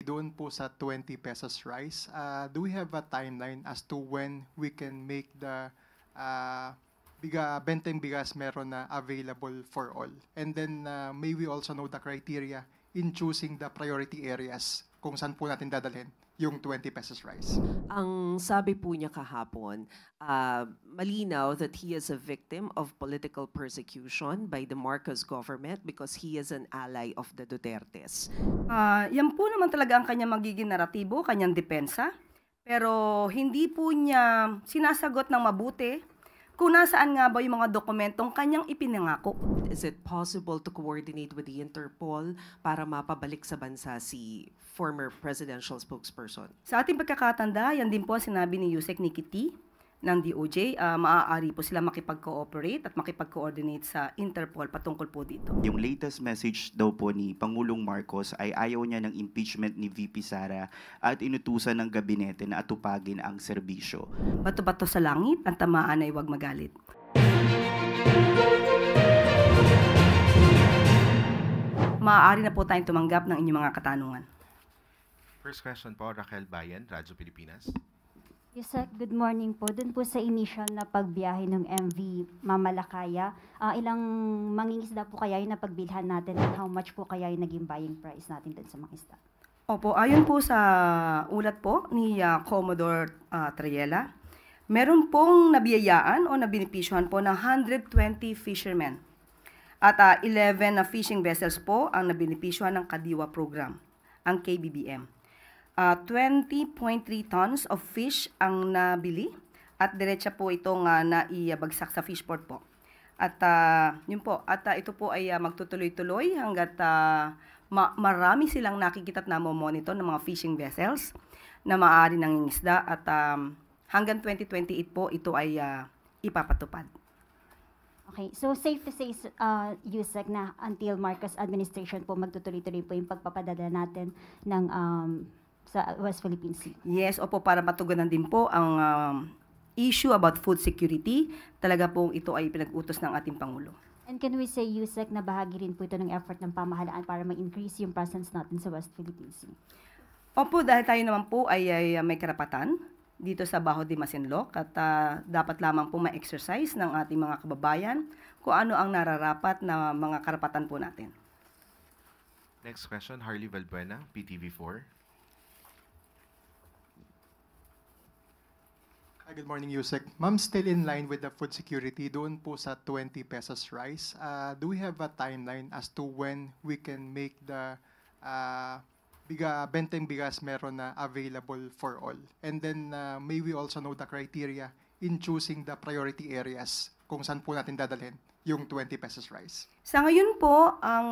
doon po sa 20 pesos rice, do we have a timeline as to when we can make the benteng bigas meron na available for all? And then may we also know the criteria in choosing the priority areas kung saan po natin dadalhin yung 20 pesos rice? Ang sabi po niya kahapon, malinaw that he is a victim of political persecution by the Marcos government because he is an ally of the Dutertes. Yan po naman talaga ang kanyang magiging naratibo, kanyang depensa. Pero hindi po niya sinasagot ng mabuti kung nasaan nga ba yung mga dokumentong kanyang ipinangako. Is it possible to coordinate with the Interpol para mapabalik sa bansa si former presidential spokesperson? Sa ating pagkakatanda, yan din po ang sinabi ni Yusek Nikki T ng DOJ, maaari po sila makipag-cooperate at makipag-coordinate sa Interpol patungkol po dito. Yung latest message daw po ni Pangulong Marcos ay ayaw niya ng impeachment ni VP Sara at inutusan ng gabinete na atupagin ang serbisyo. Bato-bato sa langit, ang tamaan ay huwag magalit. Maaari na po tayong tumanggap ng inyong mga katanungan. First question po, Raquel Bayan, Radyo Pilipinas. Yusek, good morning po. Doon po sa initial na pagbiyahe ng MV Mamalakaya, ilang mangingisda po kaya yung napagbilhan natin and how much po kaya yung naging buying price natin doon sa mga isda? Opo, ayon po sa ulat po ni Commodore Triella, meron pong nabiyayaan o nabinipisyohan po ng 120 fishermen. At 11 na fishing vessels po ang nabinipisyohan ng Kadiwa program, ang KBBM. 20.3 tons of fish ang nabili at diretsa po itong naibagsak sa fishport po. At yun po, at ito po ay magtutuloy-tuloy hanggat marami silang nakikita at namomonitor ng mga fishing vessels na maaari nangingisda at hanggang 2028 po ito ay ipapatupad. Okay, so safe to say, Yusek, na until Marcos administration po magtutuloy-tuloy po yung pagpapadala natin ng sa West Philippine Sea. Yes, opo, para matugunan din po ang issue about food security. Talaga po ito ay pinag-utos ng ating Pangulo. And can we say, Yusek, na bahagi rin po ito ng effort ng pamahalaan para ma-increase yung presence natin sa West Philippine Sea? Opo, dahil tayo naman po ay may karapatan dito sa Bajo de Masinloc at dapat lamang po ma-exercise ng ating mga kababayan kung ano ang nararapat na mga karapatan po natin. Next question, Harley Valbuena, PTV4. Good morning, Yusek. Ma'am, still in line with the food security, doon po sa 20 pesos rice, do we have a timeline as to when we can make the benteng bigas meron na available for all? And then may we also know the criteria in choosing the priority areas kung saan po natin dadalhin yung 20 pesos rice? Sa ngayon po, ang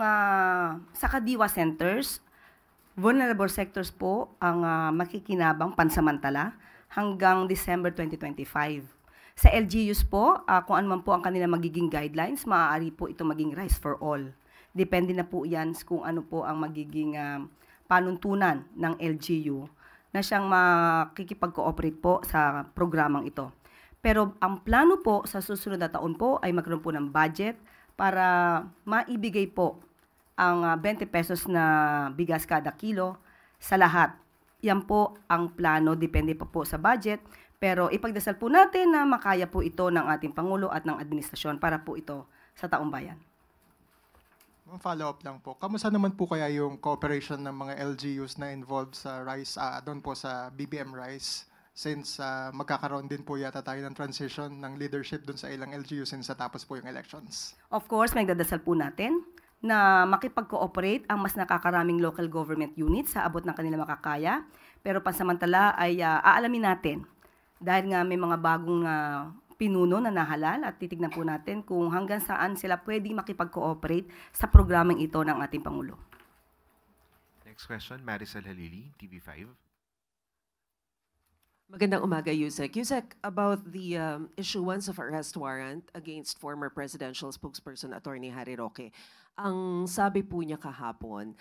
sa Kadiwa centers, vulnerable sectors po ang makikinabang pansamantala hanggang December 2025. Sa LGUs po, kung ano man po ang kanilang magiging guidelines, maaari po ito maging rice for all. Depende na po yan kung ano po ang magiging panuntunan ng LGU na siyang makikipag-cooperate po sa programang ito. Pero ang plano po sa susunod na taon po ay magkaroon po ng budget para maibigay po ang 20 pesos na bigas kada kilo sa lahat. Yan po ang plano, depende pa po sa budget. Pero ipagdasal po natin na makaya po ito ng ating Pangulo at ng administrasyon para po ito sa taong bayan. Follow-up lang po. Kamusta naman po kaya yung cooperation ng mga LGUs na involved sa rice, doon po sa BBM rice, since magkakaroon din po yata tayo ng transition ng leadership doon sa ilang LGUs since tapos po yung elections? Of course, may dadasal po natin na makipag-cooperate ang mas nakakaraming local government units sa abot ng kanilang makakaya. Pero pansamantala ay aalamin natin dahil nga may mga bagong pinuno na nahalal at titignan po natin kung hanggang saan sila pwedeng makipag-cooperate sa programang ito ng ating Pangulo. Next question, Maricel Halili, TV5. Magandang umaga, Yusek. Yusek, about the issuance of arrest warrant against former presidential spokesperson Attorney Harry Roque. Ang sabi po niya kahapon,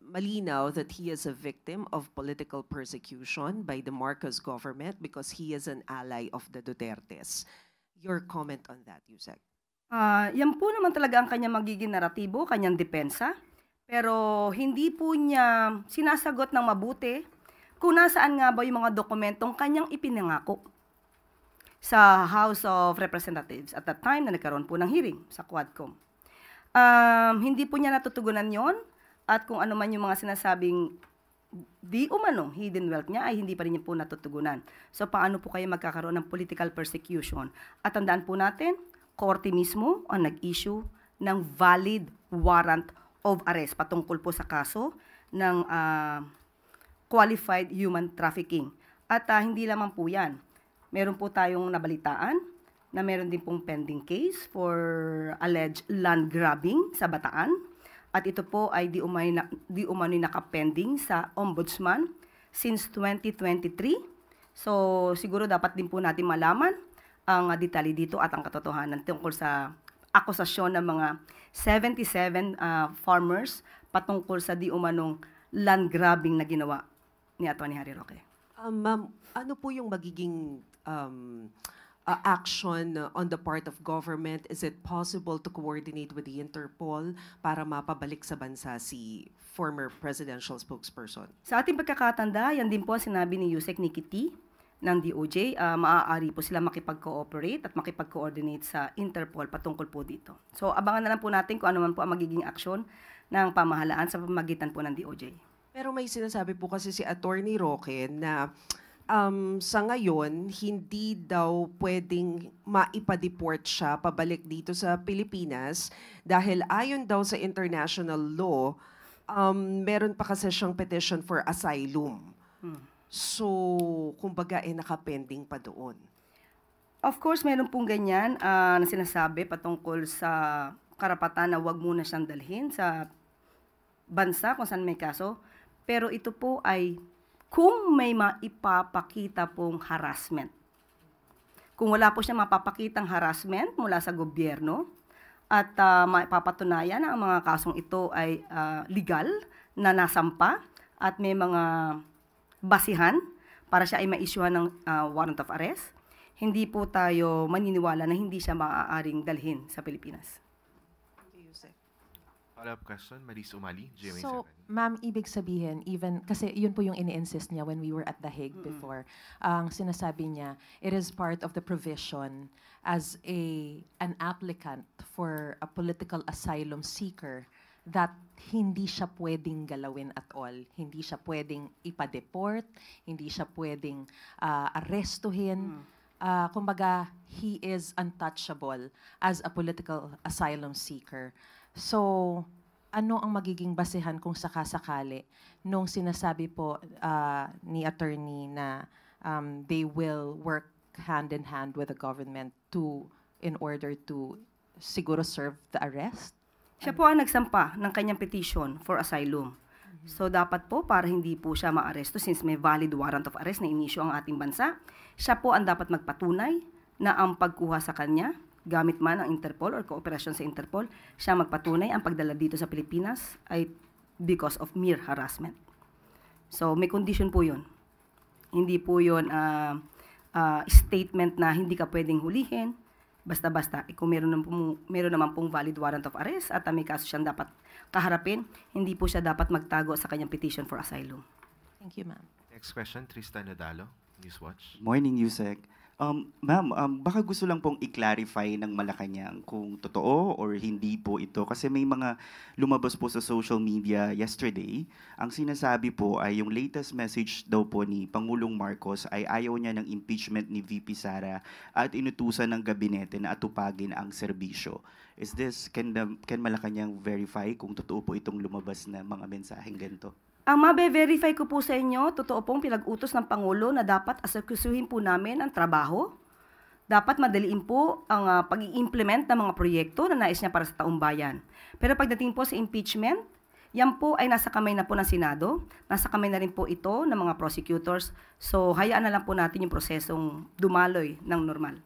malinaw that he is a victim of political persecution by the Marcos government because he is an ally of the Dutertes. Your comment on that, Yusek? Yan po naman talaga ang kanyang magiging naratibo, kanyang depensa. Pero hindi po niya sinasagot ng mabuti kung nasaan nga ba yung mga dokumentong kanyang ipinangako sa House of Representatives at that time na nagkaroon po ng hearing sa Quadcom. Hindi po niya natutugunan yon at kung ano man yung mga sinasabing di umanong hidden wealth niya ay hindi pa rin niya po natutugunan. So paano po kayo magkakaroon ng political persecution? At tandaan po natin, korte mismo ang nag-issue ng valid warrant of arrest patungkol po sa kaso ng qualified human trafficking. At hindi lamang po yan. Meron po tayong nabalitaan na meron din pong pending case for alleged land grabbing sa Bataan. At ito po ay di umano'y nakapending sa Ombudsman since 2023. So siguro dapat din po natin malaman ang detalye dito at ang katotohanan tungkol sa akusasyon ng mga 77 farmers patungkol sa di umanong land grabbing na ginawa ni Atty. Harry Roque. Ma'am, ano po yung magiging action on the part of government? Is it possible to coordinate with the Interpol para mapabalik sa bansa si former presidential spokesperson? Sa ating pagkakatanda, yan din po ang sinabi ni Yusek Nikki T. ng DOJ, maaari po sila makipag-cooperate at makipag-coordinate sa Interpol patungkol po dito. So abangan na lang po natin kung ano man po ang magiging aksyon ng pamahalaan sa pamamagitan po ng DOJ. Pero may sinasabi po kasi si Atty. Roque na sa ngayon, hindi daw pwedeng maipa-deport siya pabalik dito sa Pilipinas dahil ayon daw sa international law, meron pa kasi siyang petition for asylum. So, kumbaga, nakapending pa doon. Of course, meron pong ganyan na sinasabi patungkol sa karapatan na wag muna siyang dalhin sa bansa kung saan may kaso. Pero ito po ay kung may maipapakita pong harassment. Kung wala po siya mapapakitang harassment mula sa gobyerno at maipapatunayan na ang mga kasong ito ay legal na nasampa at may mga basihan para siya ay ma-issuehan ng warrant of arrest, hindi po tayo maniniwala na hindi siya maaaring dalhin sa Pilipinas. Follow-up question, Maris Umali, GMA7. So, ma'am, ibig sabihin, even, kasi yun po yung ini-insist niya when we were at The Hague before, ang sinasabi niya, it is part of the provision as an applicant for a political asylum seeker that hindi siya pwedeng galawin at all. Hindi siya pwedeng ipa-deport, hindi siya pwedeng arrestuhin. Kumbaga, he is untouchable as a political asylum seeker. So, ano ang magiging basehan kung sakasakali nung sinasabi po ni attorney na they will work hand in hand with the government in order to siguro serve the arrest? Siya po ang nagsampa ng kanyang petition for asylum. So dapat po para hindi po siya maaresto since may valid warrant of arrest na inisyu ang ating bansa, siya po ang dapat magpatunay na ang pagkuha sa kanya gamit man ang Interpol or kooperasyon sa Interpol, siya magpatunay ang pagdala dito sa Pilipinas ay because of mere harassment. So may condition po yun. Hindi po yun statement na hindi ka pwedeng hulihin, basta-basta. Kung meron naman pong valid warrant of arrest at may kaso siyang dapat kaharapin, hindi po siya dapat magtago sa kanyang petition for asylum. Thank you, ma'am. Next question, Tristan Nadalo, Newswatch. Morning, Yusek. Ma'am, baka gusto lang pong i-clarify ng Malacanang kung totoo or hindi po ito. Kasi may mga lumabas po sa social media yesterday. Ang sinasabi po ay yung latest message daw po ni Pangulong Marcos ay ayaw niya ng impeachment ni VP Sara at inutusan ng gabinete na atupagin ang serbisyo. Can Malacanang verify kung totoo po itong lumabas na mga mensaheng ganito? Ang mabe-verify ko po sa inyo, totoo pong pinag-utos ng Pangulo na dapat aserkusuhin po namin ang trabaho. Dapat madaliin po ang pag-i-implement ng mga proyekto na nais niya para sa taong bayan. Pero pagdating po sa impeachment, yan po ay nasa kamay na po ng Senado, nasa kamay na rin po ito ng mga prosecutors. So hayaan na lang po natin yung prosesong dumaloy ng normal.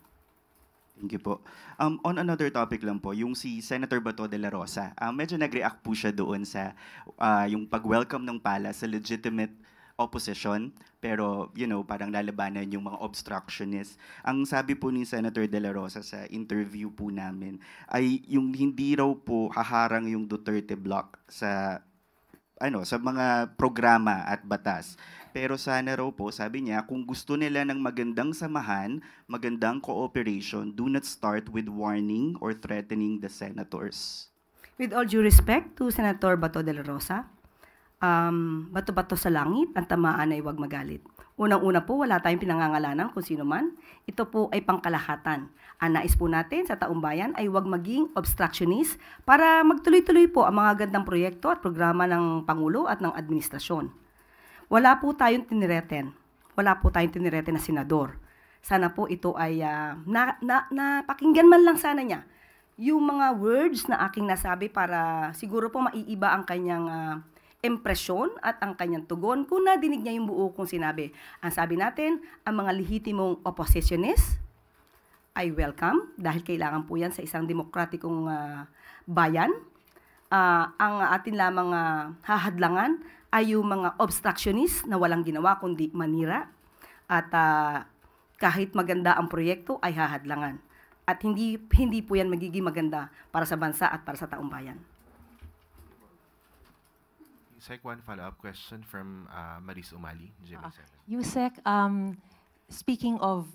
Thank you po. On another topic lang po, yung si Senator Bato de la Rosa, medyo nag-react po siya doon sa yung pag-welcome ng pala sa legitimate opposition, pero parang lalabanan yung mga obstructionists. Ang sabi po ni Senator de la Rosa sa interview po namin ay yung hindi raw po haharang yung Duterte block sa sa mga programa at batas. Pero sana raw po, sabi niya, kung gusto nila ng magandang samahan, magandang cooperation, do not start with warning or threatening the senators. With all due respect to Senator Bato de la Rosa, bato-bato sa langit, ang tamaan ay huwag magalit. Unang-una po, wala tayong pinangangalanan kung sino man. Ito po ay pangkalahatan. Ang nais po natin sa taong bayan ay huwag maging obstructionist para magtuloy-tuloy po ang mga gandang proyekto at programa ng Pangulo at ng administrasyon. Wala po tayong tinireten. Wala po tayong tinireten na senador. Sana po ito ay napakinggan man lang sana niya yung mga words na aking nasabi para siguro po maiiba ang kanyang impresyon at ang kanyang tugon kung nadinig niya yung buo kong sinabi. Ang sabi natin, ang mga lehitimong oppositionist ay welcome dahil kailangan po yan sa isang demokratikong bayan. Ang atin lamang hahadlangan ay yung mga obstructionist na walang ginawa kundi manira at kahit maganda ang proyekto ay hahadlangan. At hindi po yan magiging maganda para sa bansa at para sa taong bayan. Yusek, one follow-up question from Maris Umali, GMA7. Yusek, speaking of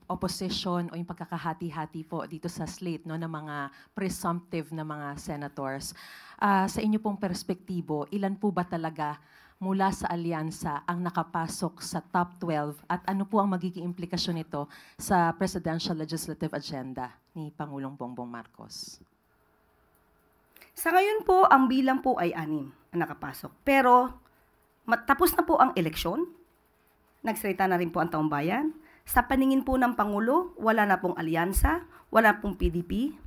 opposition o yung pagkakahati-hati po dito sa slate no, ng mga presumptive na mga senators, sa inyo pong perspektibo, ilan po ba talaga mula sa alyansa ang nakapasok sa top 12 at ano po ang magiging implikasyon nito sa presidential legislative agenda ni Pangulong Bongbong Marcos? Sa ngayon po, ang bilang po ay 6 ang nakapasok. Pero tapos na po ang eleksyon. Nagsalita na rin po ang taong bayan. Sa paningin po ng Pangulo, wala na pong alyansa, wala pong PDP,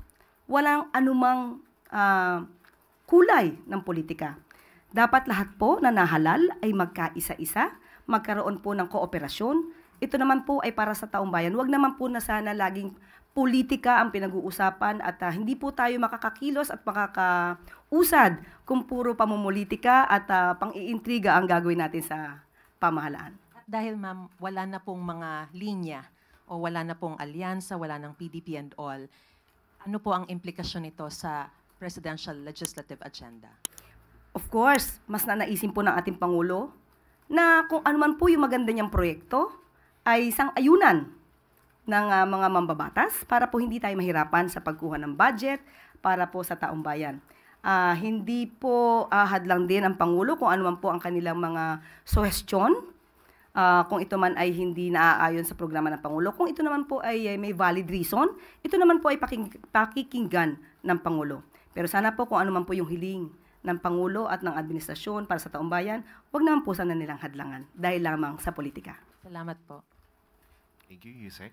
walang anumang kulay ng politika. Dapat lahat po na nahalal ay magkaisa-isa, magkaroon po ng kooperasyon. Ito naman po ay para sa taong bayan. Huwag naman po na sana laging politika ang pinag-uusapan at hindi po tayo makakakilos at makakausad kung puro pamumulitika at pang-iintriga ang gagawin natin sa pamahalaan. Dahil ma'am, wala na pong mga linya o wala na pong alyansa, wala ng PDP and all, ano po ang implikasyon nito sa presidential legislative agenda? Of course, mas nanaisin po ng ating Pangulo na kung ano man po yung maganda niyang proyekto ay sang-ayunan ng mga mambabatas para po hindi tayo mahirapan sa pagkuha ng budget para po sa taong bayan. Hindi po hadlang din ang Pangulo kung ano man po ang kanilang mga suhestyon. Kung ito man ay hindi naaayon sa programa ng Pangulo. Kung ito naman po ay may valid reason, ito naman po ay pakikinggan ng Pangulo. Pero sana po kung ano man po yung hiling ng Pangulo at ng administrasyon para sa taong bayan, wag naman po sana nilang hadlangan dahil lamang sa politika. Salamat po. Thank you, Yusek.